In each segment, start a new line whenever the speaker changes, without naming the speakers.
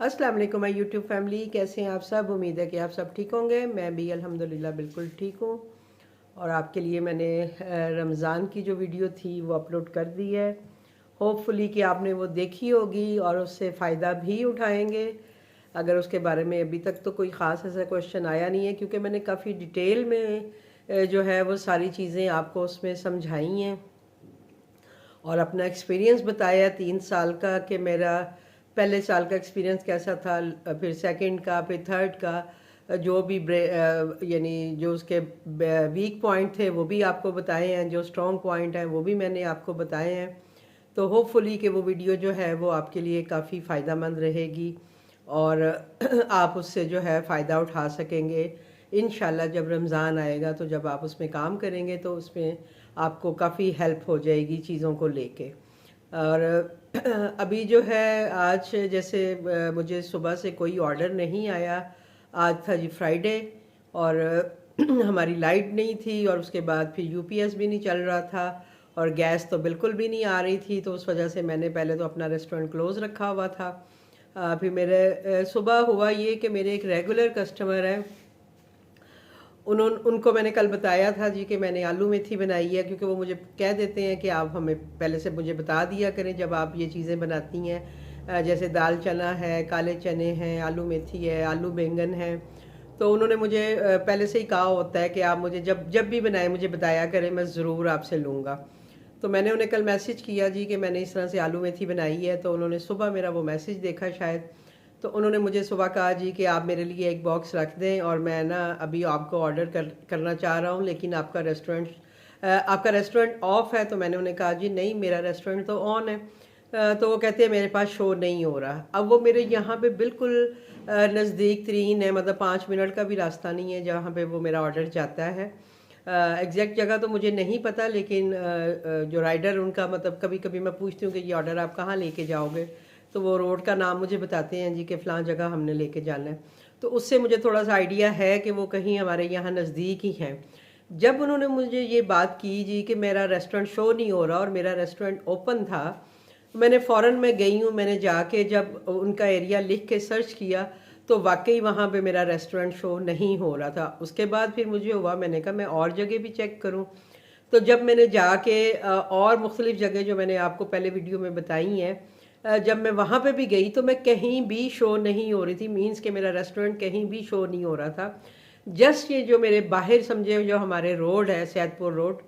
अस्सलाम वालेकुम my YouTube family, कैसे हैं आप सब। उम्मीद है कि आप सब ठीक होंगे। मैं भी अल्हम्दुलिल्लाह बिल्कुल ठीक हूँ। और आपके लिए मैंने रमज़ान की जो वीडियो थी वो अपलोड कर दी है। होपफुली कि आपने वो देखी होगी और उससे फ़ायदा भी उठाएंगे। अगर उसके बारे में अभी तक तो कोई ख़ास ऐसा क्वेश्चन आया नहीं है, क्योंकि मैंने काफ़ी डिटेल में जो है वो सारी चीज़ें आपको उसमें समझाई हैं और अपना एक्सपीरियंस बताया 3 साल का कि मेरा पहले साल का एक्सपीरियंस कैसा था, फिर सेकंड का, फिर थर्ड का, जो भी यानी जो उसके वीक पॉइंट थे वो भी आपको बताए हैं, जो स्ट्रॉन्ग पॉइंट हैं वो भी मैंने आपको बताए हैं। तो होपफुली कि वो वीडियो जो है वो आपके लिए काफ़ी फ़ायदा मंद रहेगी और आप उससे जो है फ़ायदा उठा सकेंगे। इंशाल्लाह जब रमज़ान आएगा तो जब आप उसमें काम करेंगे तो उसमें आपको काफ़ी हेल्प हो जाएगी चीज़ों को लेके। और अभी जो है आज जैसे मुझे सुबह से कोई ऑर्डर नहीं आया। आज था जी फ्राइडे और हमारी लाइट नहीं थी और उसके बाद फिर यूपीएस भी नहीं चल रहा था और गैस तो बिल्कुल भी नहीं आ रही थी। तो उस वजह से मैंने पहले तो अपना रेस्टोरेंट क्लोज़ रखा हुआ था। फिर मेरे सुबह हुआ ये कि मेरे एक रेगुलर कस्टमर हैं, उनको मैंने कल बताया था जी कि मैंने आलू मेथी बनाई है, क्योंकि वो मुझे कह देते हैं कि आप हमें पहले से मुझे बता दिया करें जब आप ये चीज़ें बनाती हैं। जैसे दाल चना है, काले चने हैं, आलू मेथी है, आलू बैंगन है। तो उन्होंने मुझे पहले से ही कहा होता है कि आप मुझे जब जब भी बनाए मुझे बताया करें, मैं ज़रूर आपसे लूँगा। तो मैंने उन्हें कल मैसेज किया जी कि मैंने इस तरह से आलू मेथी बनाई है। तो उन्होंने सुबह मेरा वो मैसेज देखा शायद, तो उन्होंने मुझे सुबह कहा जी कि आप मेरे लिए एक बॉक्स रख दें और मैं ना अभी आपको ऑर्डर करना चाह रहा हूँ, लेकिन आपका रेस्टोरेंट ऑफ है। तो मैंने उन्हें कहा जी नहीं, मेरा रेस्टोरेंट तो ऑन है। तो वो कहते हैं मेरे पास शो नहीं हो रहा। अब वो मेरे यहाँ पे बिल्कुल नज़दीक तरीन है, मतलब 5 मिनट का भी रास्ता नहीं है जहाँ पे वो मेरा ऑर्डर जाता है। एग्जैक्ट जगह तो मुझे नहीं पता, लेकिन जो राइडर उनका मतलब कभी कभी मैं पूछती हूँ कि ये ऑर्डर आप कहाँ लेके जाओगे, तो वो रोड का नाम मुझे बताते हैं जी कि फ़लाँ जगह हमने लेके जाना है। तो उससे मुझे थोड़ा सा आइडिया है कि वो कहीं हमारे यहाँ नज़दीक ही हैं। जब उन्होंने मुझे ये बात की जी कि मेरा रेस्टोरेंट शो नहीं हो रहा और मेरा रेस्टोरेंट ओपन था, तो मैंने फ़ौरन मैं गई हूँ, मैंने जाके जब उनका एरिया लिख के सर्च किया तो वाकई वहाँ पे मेरा रेस्टोरेंट शो नहीं हो रहा था। उसके बाद फिर मुझे हुआ, मैंने कहा मैं और जगह भी चेक करूँ। तो जब मैंने जाके और मुख्तलिफ जगह जो मैंने आपको पहले वीडियो में बताई हैं, जब मैं वहाँ पे भी गई तो मैं कहीं भी शो नहीं हो रही थी। मीन्स कि मेरा रेस्टोरेंट कहीं भी शो नहीं हो रहा था। जस्ट ये जो मेरे बाहर समझे जो हमारे रोड है सैदपुर रोड,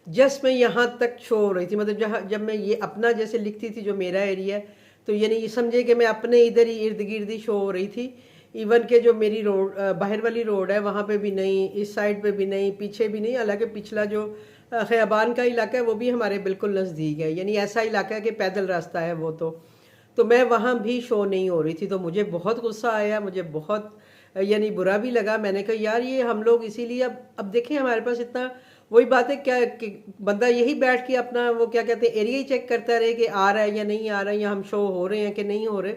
जस्ट मैं यहाँ तक शो हो रही थी। मतलब जहाँ जब मैं ये अपना जैसे लिखती थी जो मेरा एरिया है, तो यानी ये समझे कि मैं अपने इधर ही इर्द गिर्द ही शो हो रही थी। इवन के जो मेरी रोड बाहर वाली रोड है वहाँ पे भी नहीं, इस साइड पे भी नहीं, पीछे भी नहीं। हालांकि पिछला जो ख़याबान का इलाका है वो भी हमारे बिल्कुल नज़दीक है, यानी ऐसा इलाका है कि पैदल रास्ता है वो। तो मैं वहाँ भी शो नहीं हो रही थी। तो मुझे बहुत गुस्सा आया, मुझे बहुत यानी बुरा भी लगा। मैंने कहा यार ये हम लोग इसीलिए अब देखें हमारे पास इतना, वही बात है क्या कि बंदा यही बैठ के अपना वो क्या कहते हैं एरिया ही चेक करता रहे कि आ रहा है या नहीं आ रहा है, या हम शो हो रहे हैं कि नहीं हो रहे।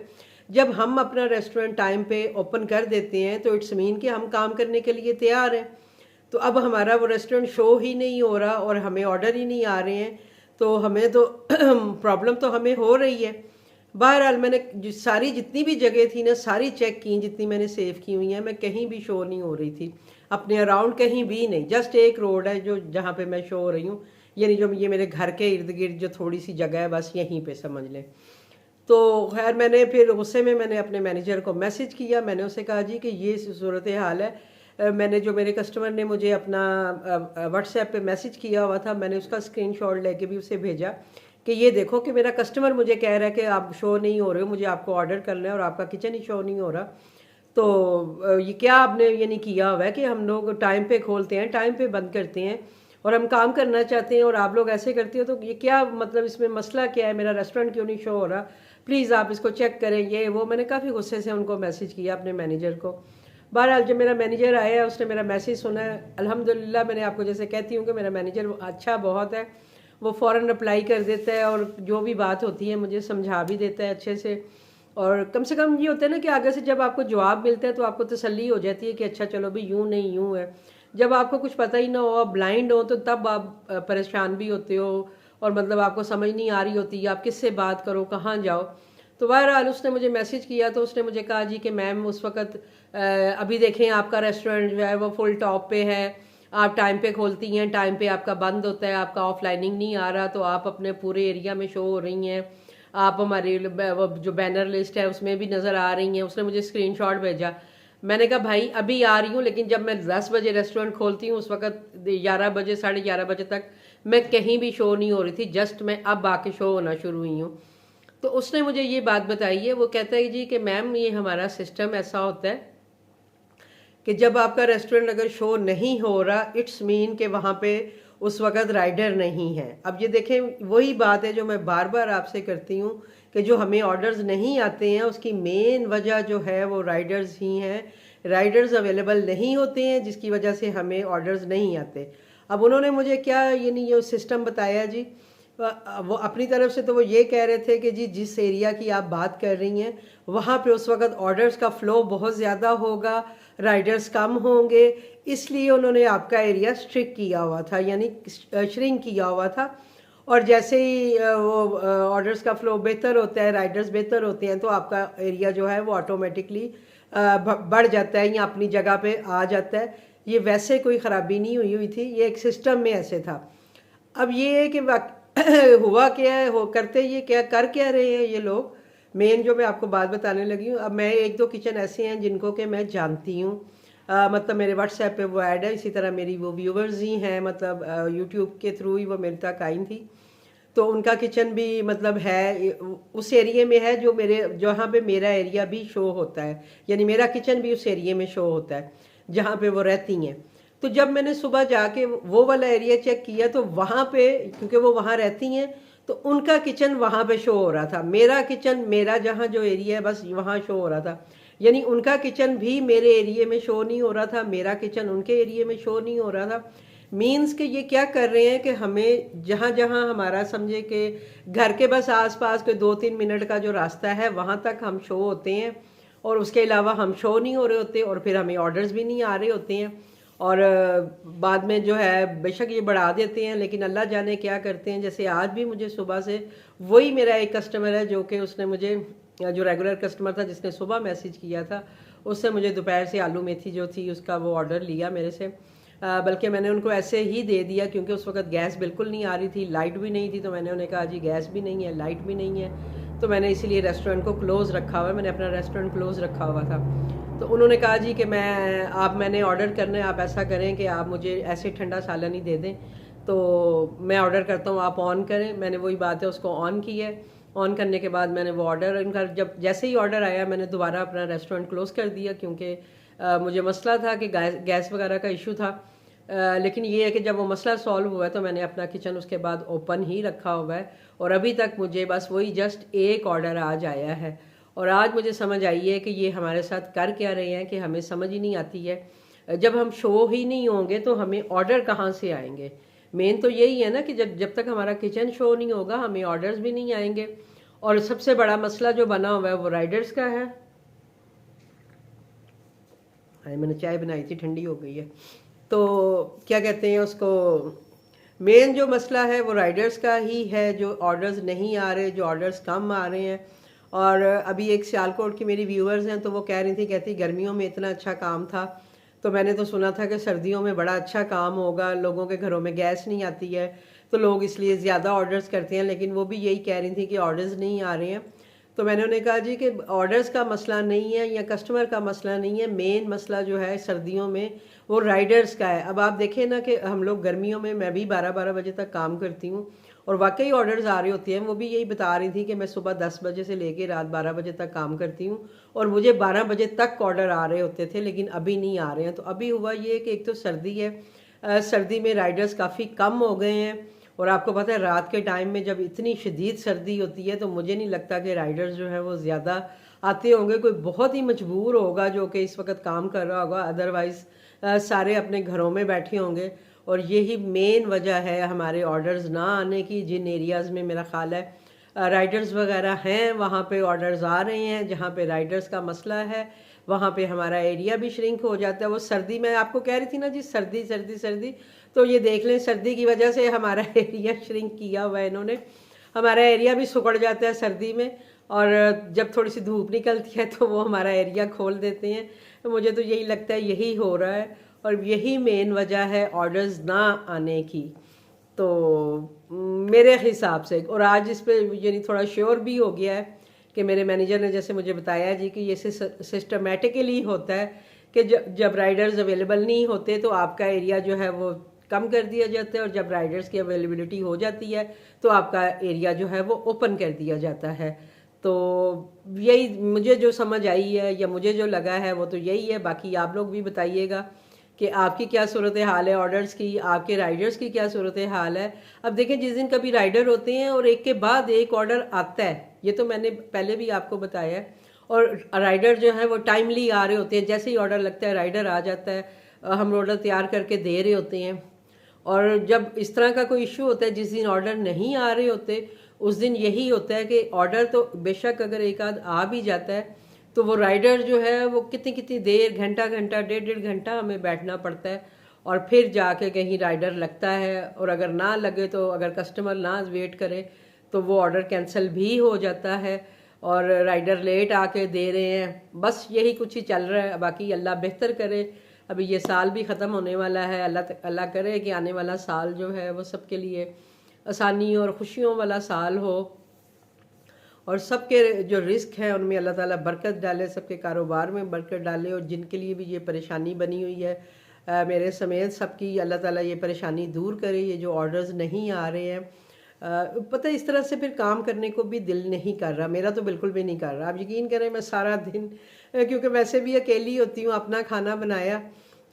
जब हम अपना रेस्टोरेंट टाइम पे ओपन कर देते हैं तो इट्स मीन कि हम काम करने के लिए तैयार हैं। तो अब हमारा वो रेस्टोरेंट शो ही नहीं हो रहा और हमें ऑर्डर ही नहीं आ रहे हैं, तो हमें तो प्रॉब्लम तो हमें हो रही है। बहरहाल मैंने सारी जितनी भी जगह थी ना सारी चेक की, जितनी मैंने सेव की हुई हैं, मैं कहीं भी शो नहीं हो रही थी अपने अराउंड, कहीं भी नहीं। जस्ट एक रोड है जो जहाँ पे मैं शो हो रही हूँ, यानी जो ये मेरे घर के इर्द गिर्द जो थोड़ी सी जगह है बस यहीं पे समझ लें। तो खैर मैंने फिर गुस्से में मैंने अपने मैनेजर को मैसेज किया। मैंने उसे कहा जी कि ये सूरत हाल है। मैंने जो मेरे कस्टमर ने मुझे अपना व्हाट्सएप पे मैसेज किया हुआ था, मैंने उसका स्क्रीनशॉट लेके भी उसे भेजा कि ये देखो कि मेरा कस्टमर मुझे कह रहा है कि आप शो नहीं हो रहे हो, मुझे आपको ऑर्डर करना है और आपका किचन ही शो नहीं हो रहा। तो ये क्या आपने ये नहीं किया हुआ है कि हम लोग टाइम पे खोलते हैं, टाइम पे बंद करते हैं और हम काम करना चाहते हैं और आप लोग ऐसे करते हो, तो ये क्या मतलब इसमें मसला क्या है, मेरा रेस्टोरेंट क्यों नहीं शो हो रहा, प्लीज़ आप इसको चेक करें ये वो। मैंने काफ़ी गुस्से से उनको मैसेज किया अपने मैनेजर को। बहरहाल जब मेरा मैनेजर आया उसने मेरा मैसेज सुना है, अल्हम्दुलिल्लाह मैंने आपको जैसे कहती हूँ कि मेरा मैनेजर अच्छा बहुत है, वो फ़ौरन रिप्लाई कर देता है और जो भी बात होती है मुझे समझा भी देता है अच्छे से। और कम से कम ये होता है ना कि आगे से जब आपको जवाब मिलता है तो आपको तसल्ली हो जाती है कि अच्छा चलो भी यूँ नहीं यूँ है। जब आपको कुछ पता ही ना हो, आप ब्लाइंड हो, तो तब आप परेशान भी होते हो और मतलब आपको समझ नहीं आ रही होती आप किससे बात करो, कहाँ जाओ। तो बहरहाल उसने मुझे मैसेज किया, तो उसने मुझे कहा जी कि मैम उस वक्त अभी देखें आपका रेस्टोरेंट जो है वो फुल टॉप पे है, आप टाइम पे खोलती हैं, टाइम पे आपका बंद होता है, आपका ऑफलाइनिंग नहीं आ रहा, तो आप अपने पूरे एरिया में शो हो रही हैं, आप हमारी वो जो बैनर लिस्ट है उसमें भी नज़र आ रही हैं। उसने मुझे स्क्रीनशॉट भेजा। मैंने कहा भाई अभी आ रही हूँ, लेकिन जब मैं 10 बजे रेस्टोरेंट खोलती हूँ उस वक्त 11 बजे 11:30 बजे तक मैं कहीं भी शो नहीं हो रही थी, जस्ट मैं अब आके शो होना शुरू हुई हूँ। तो उसने मुझे ये बात बताई है, वो कहता है जी कि मैम ये हमारा सिस्टम ऐसा होता है कि जब आपका रेस्टोरेंट अगर शो नहीं हो रहा, इट्स मीन कि वहाँ पे उस वक्त राइडर नहीं है। अब ये देखें वही बात है जो मैं बार बार आपसे करती हूँ कि जो हमें ऑर्डर्स नहीं आते हैं उसकी मेन वजह जो है वो राइडर्स ही हैं। राइडर्स अवेलेबल नहीं होते हैं जिसकी वजह से हमें ऑर्डर्स नहीं आते। अब उन्होंने मुझे क्या ये सिस्टम बताया जी, वो अपनी तरफ से तो वो ये कह रहे थे कि जी जिस एरिया की आप बात कर रही हैं वहाँ पे उस वक्त ऑर्डर्स का फ़्लो बहुत ज़्यादा होगा, राइडर्स कम होंगे, इसलिए उन्होंने आपका एरिया स्ट्रिक्ट किया हुआ था, यानी श्रिंक किया हुआ था। और जैसे ही वो ऑर्डर्स का फ़्लो बेहतर होता है, राइडर्स बेहतर होते हैं, तो आपका एरिया जो है वो ऑटोमेटिकली बढ़ जाता है या अपनी जगह पे आ जाता है। ये वैसे कोई ख़राबी नहीं हुई थी, ये एक सिस्टम में ऐसे था। अब ये है कि हुआ क्या है, हो करते ये क्या कर क्या रहे हैं ये लोग, मेन जो मैं आपको बात बताने लगी हूँ। अब मैं एक दो किचन ऐसे हैं जिनको कि मैं जानती हूँ, मतलब मेरे व्हाट्सएप पे वो ऐड है, इसी तरह मेरी वो व्यूवर्स ही हैं, मतलब यूट्यूब के थ्रू ही वो मेरे तक आई थी। तो उनका किचन भी मतलब है उस एरिया में है जो मेरे जहाँ पे मेरा एरिया भी शो होता है, यानी मेरा किचन भी उस एरिया में शो होता है जहाँ पे वो रहती हैं। तो जब मैंने सुबह जाके वो वाला एरिया चेक किया तो वहाँ पे, क्योंकि वो वहाँ रहती हैं, तो उनका किचन वहाँ पे शो हो रहा था, मेरा किचन मेरा जहाँ जो एरिया है बस वहाँ शो हो रहा था। यानी उनका किचन भी मेरे एरिया में शो नहीं हो रहा था, मेरा किचन उनके एरिया में शो नहीं हो रहा था। मीन्स कि ये क्या कर रहे हैं कि हमें जहाँ जहाँ हमारा समझे कि घर के बस आसपास के 2-3 मिनट का जो रास्ता है वहाँ तक हम शो होते हैं, और उसके अलावा हम शो नहीं हो रहे होते, और फिर हमें ऑर्डर्स भी नहीं आ रहे होते हैं। और बाद में जो है बेशक ये बढ़ा देते हैं, लेकिन अल्लाह जाने क्या करते हैं। जैसे आज भी मुझे सुबह से वही मेरा एक कस्टमर है जो कि उसने मुझे, जो रेगुलर कस्टमर था जिसने सुबह मैसेज किया था, उससे मुझे दोपहर से आलू मेथी जो थी उसका वो ऑर्डर लिया मेरे से। बल्कि मैंने उनको ऐसे ही दे दिया क्योंकि उस वक्त गैस बिल्कुल नहीं आ रही थी, लाइट भी नहीं थी, तो मैंने उन्हें कहा जी गैस भी नहीं है, लाइट भी नहीं है, तो मैंने इसीलिए रेस्टोरेंट को क्लोज़ रखा हुआ है, मैंने अपना रेस्टोरेंट क्लोज़ रखा हुआ था। तो उन्होंने कहा जी कि मैंने ऑर्डर करना है, आप ऐसा करें कि आप मुझे ऐसे ठंडा सालन ही दे दें, तो मैं ऑर्डर करता हूँ, आप ऑन करें। मैंने वही बात है उसको ऑन की है। ऑन करने के बाद मैंने वो ऑर्डर इनका, जब जैसे ही ऑर्डर आया मैंने दोबारा अपना रेस्टोरेंट क्लोज़ कर दिया, क्योंकि मुझे मसला था कि गैस वगैरह का इशू था। लेकिन ये है कि जब वो मसला सॉल्व हुआ है तो मैंने अपना किचन उसके बाद ओपन ही रखा हुआ है, और अभी तक मुझे बस वही जस्ट एक ऑर्डर आज आया है। और आज मुझे समझ आई है कि ये हमारे साथ कर क्या रहे हैं कि हमें समझ ही नहीं आती है। जब हम शो ही नहीं होंगे तो हमें ऑर्डर कहाँ से आएंगे। मेन तो यही है ना कि जब तक हमारा किचन शो नहीं होगा हमें ऑर्डर्स भी नहीं आएंगे। और सबसे बड़ा मसला जो बना हुआ है वो राइडर्स का है। मैंने चाय बनाई थी, ठंडी हो गई है। तो क्या कहते हैं उसको, मेन जो मसला है वो राइडर्स का ही है, जो ऑर्डर्स नहीं आ रहे, जो ऑर्डर्स कम आ रहे हैं। और अभी एक सियालकोट की मेरी व्यूअर्स हैं तो वो कह रही थी, कहती गर्मियों में इतना अच्छा काम था, तो मैंने तो सुना था कि सर्दियों में बड़ा अच्छा काम होगा, लोगों के घरों में गैस नहीं आती है तो लोग इसलिए ज़्यादा ऑर्डर्स करते हैं, लेकिन वो भी यही कह रही थी कि ऑर्डर्स नहीं आ रहे हैं। तो मैंने उन्हें कहा जी कि ऑर्डर्स का मसला नहीं है या कस्टमर का मसला नहीं है, मेन मसला जो है सर्दियों में वो राइडर्स का है। अब आप देखें ना कि हम लोग गर्मियों में, मैं भी 12-12 बजे तक काम करती हूँ और वाकई ऑर्डर्स आ रहे होते हैं। वो भी यही बता रही थी कि मैं सुबह 10 बजे से लेके रात 12 बजे तक काम करती हूँ और मुझे 12 बजे तक ऑर्डर आ रहे होते थे, लेकिन अभी नहीं आ रहे हैं। तो अभी हुआ ये कि एक तो सर्दी है, सर्दी में राइडर्स काफ़ी कम हो गए हैं। और आपको पता है रात के टाइम में जब इतनी शदीद सर्दी होती है तो मुझे नहीं लगता कि राइडर्स जो है वो ज़्यादा आते होंगे। कोई बहुत ही मजबूर होगा जो कि इस वक्त काम कर रहा होगा, अदरवाइज़ सारे अपने घरों में बैठे होंगे। और यही मेन वजह है हमारे ऑर्डर्स ना आने की। जिन एरियाज़ में मेरा ख्याल है राइडर्स वगैरह हैं वहाँ पे ऑर्डर्स आ रहे हैं, जहाँ पे राइडर्स का मसला है वहाँ पे हमारा एरिया भी श्रिंक हो जाता है। वो सर्दी में आपको कह रही थी ना जी, सर्दी सर्दी सर्दी, तो ये देख लें सर्दी की वजह से हमारा एरिया श्रिंक किया हुआ है इन्होंने, हमारा एरिया भी सुकड़ जाता है सर्दी में। और जब थोड़ी सी धूप निकलती है तो वो हमारा एरिया खोल देते हैं। तो मुझे तो यही लगता है यही हो रहा है और यही मेन वजह है ऑर्डर्स ना आने की। तो मेरे हिसाब से, और आज इस पे यानी थोड़ा श्योर भी हो गया है कि मेरे मैनेजर ने जैसे मुझे बताया जी कि ये सिस्टमेटिकली होता है कि जब राइडर्स अवेलेबल नहीं होते तो आपका एरिया जो है वो कम कर दिया जाता है, और जब राइडर्स की अवेलेबिलिटी हो जाती है तो आपका एरिया जो है वो ओपन कर दिया जाता है। तो यही मुझे जो समझ आई है या मुझे जो लगा है वो तो यही है। बाकी आप लोग भी बताइएगा कि आपकी क्या सूरत हाल है ऑर्डर्स की, आपके राइडर्स की क्या सूरत हाल है। अब देखें, जिस दिन कभी राइडर होते हैं और एक के बाद एक ऑर्डर आता है, ये तो मैंने पहले भी आपको बताया है, और राइडर जो है वो टाइमली आ रहे होते हैं, जैसे ही ऑर्डर लगता है राइडर आ जाता है, हम ऑर्डर तैयार करके दे रहे होते हैं। और जब इस तरह का कोई इशू होता है जिस दिन ऑर्डर नहीं आ रहे होते, उस दिन यही होता है कि ऑर्डर तो बेशक अगर एक आध आ भी जाता है तो वो राइडर जो है वो कितनी कितनी देर, घंटा घंटा, डेढ़ डेढ़ घंटा हमें बैठना पड़ता है, और फिर जाके कहीं राइडर लगता है। और अगर ना लगे तो, अगर कस्टमर ना वेट करे तो वो ऑर्डर कैंसिल भी हो जाता है और राइडर लेट आके दे रहे हैं। बस यही कुछ ही चल रहा है। बाकी अल्लाह बेहतर करे। अभी ये साल भी ख़त्म होने वाला है, अल्लाह करे कि आने वाला साल जो है वो सबके लिए आसानी और खुशियों वाला साल हो, और सबके जो रिस्क है उनमें अल्लाह ताला बरकत डाले, सबके कारोबार में बरकत डाले, और जिनके लिए भी ये परेशानी बनी हुई है मेरे समेत सबकी अल्लाह ताला ये परेशानी दूर करे। ये जो ऑर्डर्स नहीं आ रहे हैं, पता है इस तरह से फिर काम करने को भी दिल नहीं कर रहा, मेरा तो बिल्कुल भी नहीं कर रहा। आप यकीन करें, मैं सारा दिन क्योंकि वैसे भी अकेली होती हूँ, अपना खाना बनाया,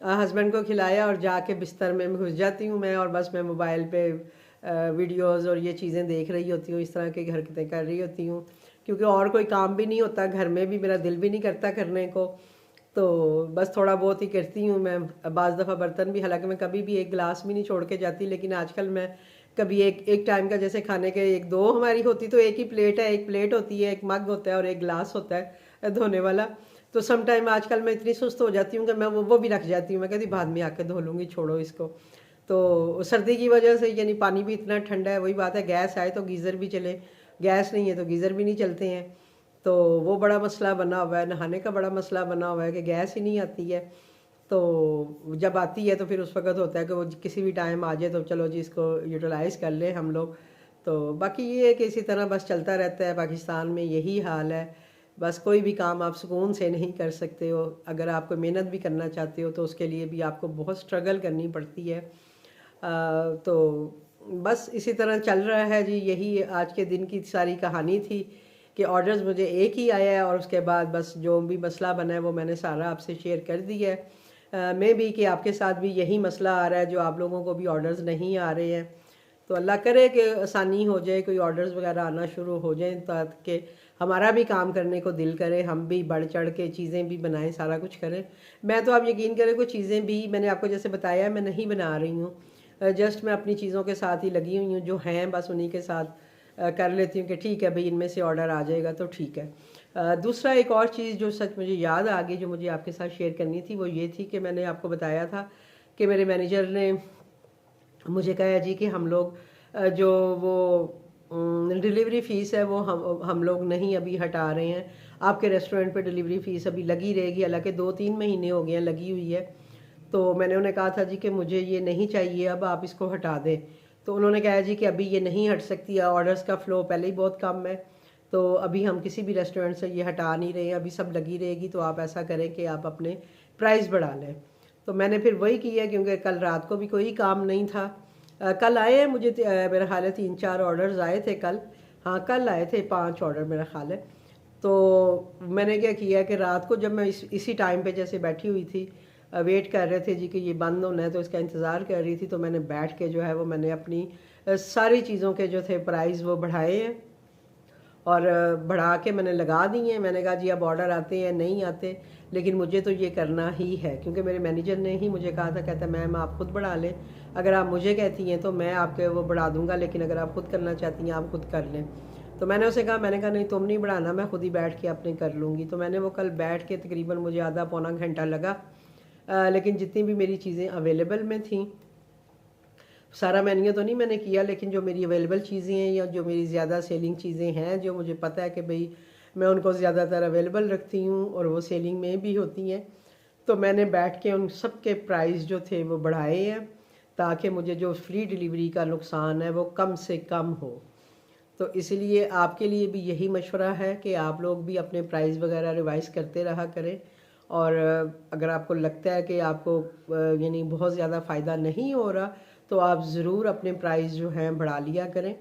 हस्बैंड को खिलाया और जाके बिस्तर में घुस जाती हूँ मैं, और बस मैं मोबाइल पे वीडियोस और ये चीज़ें देख रही होती हूँ, इस तरह की हरकतें कर रही होती हूँ, क्योंकि और कोई काम भी नहीं होता घर में, भी मेरा दिल भी नहीं करता करने को। तो बस थोड़ा बहुत ही करती हूँ मैं। बाज़ दफ़ा बर्तन भी, हालांकि मैं कभी भी एक गिलास भी नहीं छोड़ के जाती, लेकिन आजकल मैं कभी एक टाइम का, जैसे खाने के एक दो हमारी होती तो एक ही प्लेट है, एक प्लेट होती है, एक मग होता है और एक गिलास होता है धोने वाला। तो सम टाइम आजकल मैं इतनी सुस्त हो जाती हूँ कि मैं वो भी रख जाती हूँ, मैं कहती बाद में आके धो लूँगी, छोड़ो इसको। तो सर्दी की वजह से यानी पानी भी इतना ठंडा है, वही बात है, गैस आए तो गीज़र भी चले, गैस नहीं है तो गीज़र भी नहीं चलते हैं। तो वो बड़ा मसला बना हुआ है, नहाने का बड़ा मसला बना हुआ है कि गैस ही नहीं आती है। तो जब आती है तो फिर उस वक़्त होता है कि वो किसी भी टाइम आ जाए तो चलो जी इसको यूटिलाइज़ कर लें हम लोग। तो बाकी ये है कि इसी तरह बस चलता रहता है। पाकिस्तान में यही हाल है, बस कोई भी काम आप सुकून से नहीं कर सकते हो। अगर आप कोई मेहनत भी करना चाहते हो तो उसके लिए भी आपको बहुत स्ट्रगल करनी पड़ती है। तो बस इसी तरह चल रहा है जी। यही आज के दिन की सारी कहानी थी कि ऑर्डर्स मुझे एक ही आया है, और उसके बाद बस जो भी मसला बना है वो मैंने सारा आपसे शेयर कर दिया है। मैं भी कि आपके साथ भी यही मसला आ रहा है, जो आप लोगों को भी ऑर्डर्स नहीं आ रहे हैं। तो अल्लाह करे कि आसानी हो जाए, कोई ऑर्डर्स वगैरह आना शुरू हो जाए, ताकि हमारा भी काम करने को दिल करे, हम भी बढ़ चढ़ के चीज़ें भी बनाएं, सारा कुछ करें। मैं तो आप यकीन करें कुछ चीज़ें भी मैंने आपको जैसे बताया मैं नहीं बना रही हूँ, जस्ट मैं अपनी चीज़ों के साथ ही लगी हुई हूँ, जो हैं बस उन्हीं के साथ कर लेती हूँ कि ठीक है भाई इनमें से ऑर्डर आ जाएगा तो ठीक है। दूसरा एक और चीज़ जो सच मुझे याद आ गई, जो मुझे आपके साथ शेयर करनी थी, वो ये थी कि मैंने आपको बताया था कि मेरे मैनेजर ने मुझे कहा जी कि हम लोग जो वो डिलीवरी फ़ीस है वो हम लोग नहीं अभी हटा रहे हैं। आपके रेस्टोरेंट पे डिलीवरी फ़ीस अभी लगी रहेगी, हालांकि 2-3 महीने हो गए हैं लगी हुई है। तो मैंने उन्हें कहा था जी कि मुझे ये नहीं चाहिए, अब आप इसको हटा दें। तो उन्होंने कहा जी कि अभी ये नहीं हट सकती, ऑर्डर्स का फ़्लो पहले ही बहुत कम है, तो अभी हम किसी भी रेस्टोरेंट से ये हटा नहीं रहे हैं, अभी सब लगी रहेगी। तो आप ऐसा करें कि आप अपने प्राइस बढ़ा लें। तो मैंने फिर वही किया, क्योंकि कल रात को भी कोई काम नहीं था। कल आए हैं मुझे मेरा ख्याल है 3-4 ऑर्डर्स आए थे कल। हाँ कल आए थे 5 ऑर्डर मेरा ख्याल है। तो मैंने क्या किया कि रात को जब मैं इसी टाइम पे जैसे बैठी हुई थी, वेट कर रहे थे जी कि ये बंद होना है, तो इसका इंतज़ार कर रही थी, तो मैंने बैठ के जो है वो मैंने अपनी सारी चीज़ों के जो थे प्राइस वो बढ़ाए हैं, और बढ़ा के मैंने लगा दी हैं। मैंने कहा जी अब ऑर्डर आते हैं नहीं आते, लेकिन मुझे तो ये करना ही है, क्योंकि मेरे मैनेजर ने ही मुझे कहा था, कहता मैम आप खुद बढ़ा लें, अगर आप मुझे कहती हैं तो मैं आपके वो बढ़ा दूंगा, लेकिन अगर आप खुद करना चाहती हैं आप खुद कर लें। तो मैंने उसे कहा, मैंने कहा नहीं तुम नहीं बढ़ाना, मैं खुद ही बैठ के अपने कर लूँगी। तो मैंने वो कल बैठ के तकरीबन मुझे आधा पौना घंटा लगा, लेकिन जितनी भी मेरी चीज़ें अवेलेबल में थी सारा मेन्यू तो नहीं मैंने किया, लेकिन जो मेरी अवेलेबल चीज़ें हैं या जो मेरी ज़्यादा सेलिंग चीज़ें हैं जो मुझे पता है कि भाई मैं उनको ज़्यादातर अवेलेबल रखती हूँ और वो सेलिंग में भी होती हैं, तो मैंने बैठ के उन सब के प्राइस जो थे वो बढ़ाए हैं ताकि मुझे जो फ्री डिलीवरी का नुकसान है वो कम से कम हो। तो इसलिए आपके लिए भी यही मशवरा है कि आप लोग भी अपने प्राइस वगैरह रिवाइज़ करते रहा करें। और अगर आपको लगता है कि आपको यानी बहुत ज़्यादा फ़ायदा नहीं हो रहा, तो आप ज़रूर अपने प्राइस जो हैं बढ़ा लिया करें।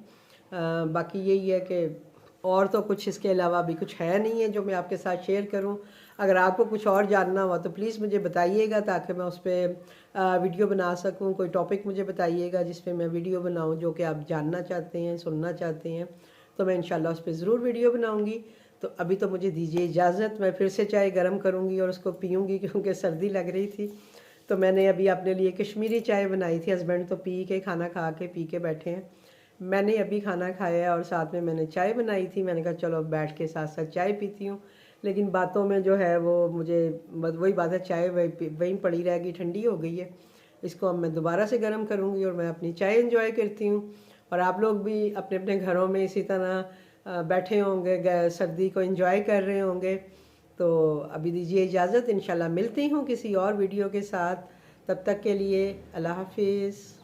बाकी यही है कि और तो कुछ इसके अलावा भी कुछ है नहीं है जो मैं आपके साथ शेयर करूं। अगर आपको कुछ और जानना हुआ तो प्लीज़ मुझे बताइएगा ताकि मैं उस पर वीडियो बना सकूं। कोई टॉपिक मुझे बताइएगा जिस पे मैं वीडियो बनाऊं जो कि आप जानना चाहते हैं, सुनना चाहते हैं, तो मैं इंशाल्लाह उस पर ज़रूर वीडियो बनाऊंगी। तो अभी तो मुझे दीजिए इजाज़त, मैं फिर से चाय गर्म करूँगी और उसको पीऊँगी क्योंकि सर्दी लग रही थी। तो मैंने अभी अपने लिए कश्मीरी चाय बनाई थी, हस्बैंड तो पी के खाना खा के पी के बैठे हैं। मैंने अभी खाना खाया और साथ में मैंने चाय बनाई थी। मैंने कहा चलो बैठ के साथ साथ चाय पीती हूँ, लेकिन बातों में जो है वो मुझे वही बात है, चाय वहीं पड़ी रहेगी, ठंडी हो गई है। इसको अब मैं दोबारा से गर्म करूँगी और मैं अपनी चाय एंजॉय करती हूँ। और आप लोग भी अपने अपने घरों में इसी तरह बैठे होंगे, सर्दी को एंजॉय कर रहे होंगे। तो अभी दीजिए इजाज़त, इंशाल्लाह मिलती हूँ किसी और वीडियो के साथ। तब तक के लिए अल्लाह हाफिज़।